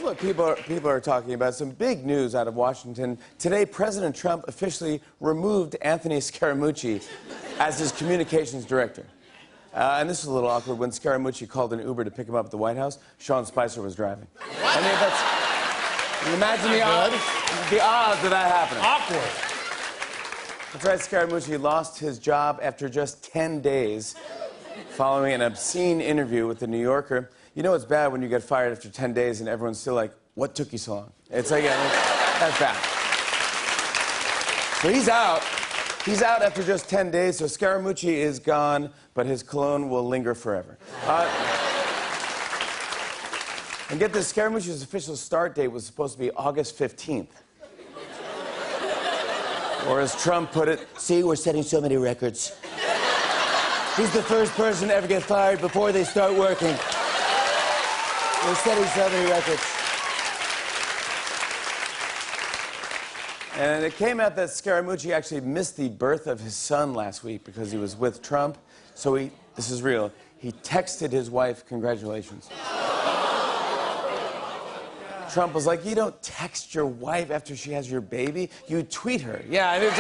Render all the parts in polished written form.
what people are talking about. Some big news out of Washington. Today, President Trump officially removed Anthony Scaramucci as his communications director. And this is a little awkward. When Scaramucci called an Uber to pick him up at the White House, Sean Spicer was driving. I mean, imagine the odds of that happening. Awkward. That's right, Scaramucci lost his job after just 10 days following an obscene interview with The New Yorker. You know it's bad when you get fired after 10 days and everyone's still like, what took you so long? It's like, that's bad. So he's out. He's out after just 10 days, so Scaramucci is gone, but his cologne will linger forever. And get this, Scaramucci's official start date was supposed to be August 15th. Or as Trump put it, see, we're setting so many records. He's the first person to ever get fired before they start working. We're setting so many records. And it came out that Scaramucci actually missed the birth of his son last week because he was with Trump. So this is real, he texted his wife, congratulations. Trump was like, you don't text your wife after she has your baby, you tweet her. Yeah, I mean,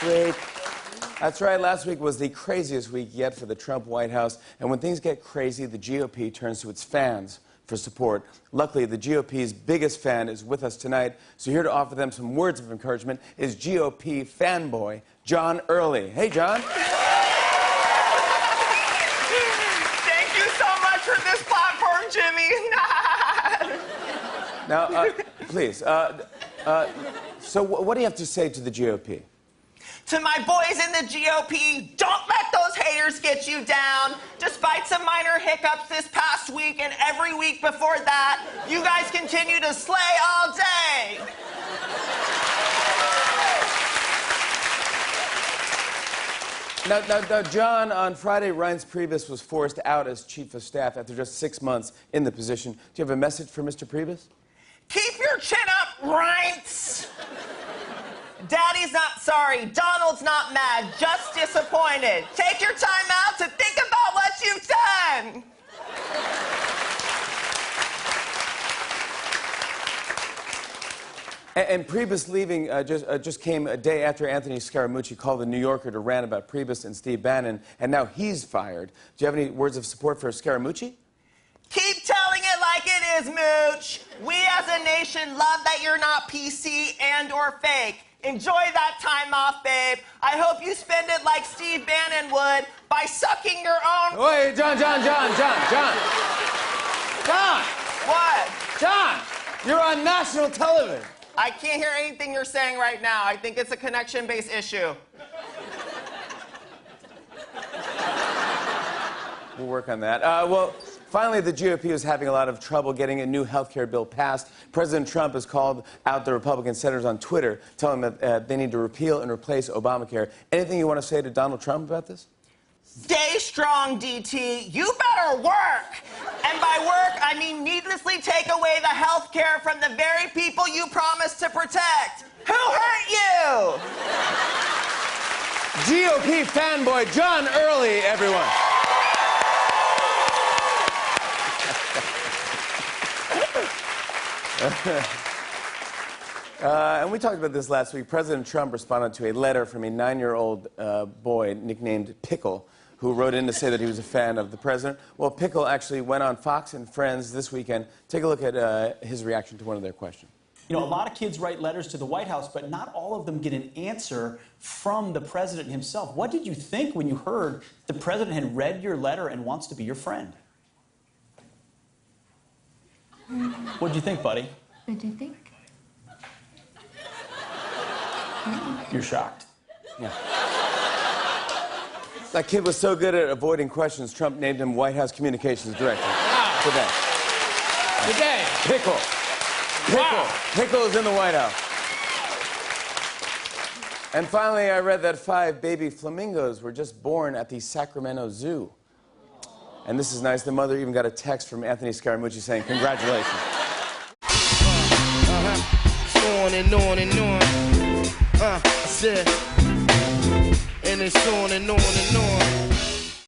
Great. That's right, last week was the craziest week yet for the Trump White House. And when things get crazy, the GOP turns to its fans for support. Luckily, the GOP's biggest fan is with us tonight. So here to offer them some words of encouragement is GOP fanboy John Early. Hey, John. Thank you so much for this platform, Jimmy. Now, please, so what do you have to say to the GOP? To my boys in the GOP, don't let those haters get you down. Despite some minor hiccups this past week and every week before that, you guys continue to slay all day. Now, John, on Friday, Reince Priebus was forced out as chief of staff after just 6 months in the position. Do you have a message for Mr. Priebus? Keep your chin up, Reince. Daddy's not sorry, Donald's not mad, just disappointed. Take your time out to think about what you've done. And Priebus leaving just came a day after Anthony Scaramucci called The New Yorker to rant about Priebus and Steve Bannon, and now he's fired. Do you have any words of support for Scaramucci? Keep telling it like it is, Mooch. We as a nation love that you're not PC and or fake. Enjoy that time off, babe. I hope you spend it like Steve Bannon would, by sucking your own... Wait, John. What? John, you're on national television. I can't hear anything you're saying right now. I think it's a connection-based issue. We'll work on that. Well, finally, the GOP is having a lot of trouble getting a new health care bill passed. President Trump has called out the Republican senators on Twitter, telling them that they need to repeal and replace Obamacare. Anything you want to say to Donald Trump about this? Stay strong, DT. You better work. And by work, I mean needlessly take away the health care from the very people you promised to protect. Who hurt you? GOP fanboy John Early, everyone. And we talked about this last week. President Trump responded to a letter from a 9-year-old boy nicknamed Pickle, who wrote in to say that he was a fan of the president. Well, Pickle actually went on Fox and Friends this weekend. Take a look at his reaction to one of their questions. You know, a lot of kids write letters to the White House, but not all of them get an answer from the president himself. What did you think when you heard the president had read your letter and wants to be your friend? What did you think, buddy? What do you think? You're shocked. Yeah. That kid was so good at avoiding questions, Trump named him White House Communications Director. Wow. Today. Pickle. Wow. Pickle is in the White House. And finally, I read that 5 baby flamingos were just born at the Sacramento Zoo. And this is nice. The mother even got a text from Anthony Scaramucci saying, congratulations. On and on and on. I said, and it's on and on and on.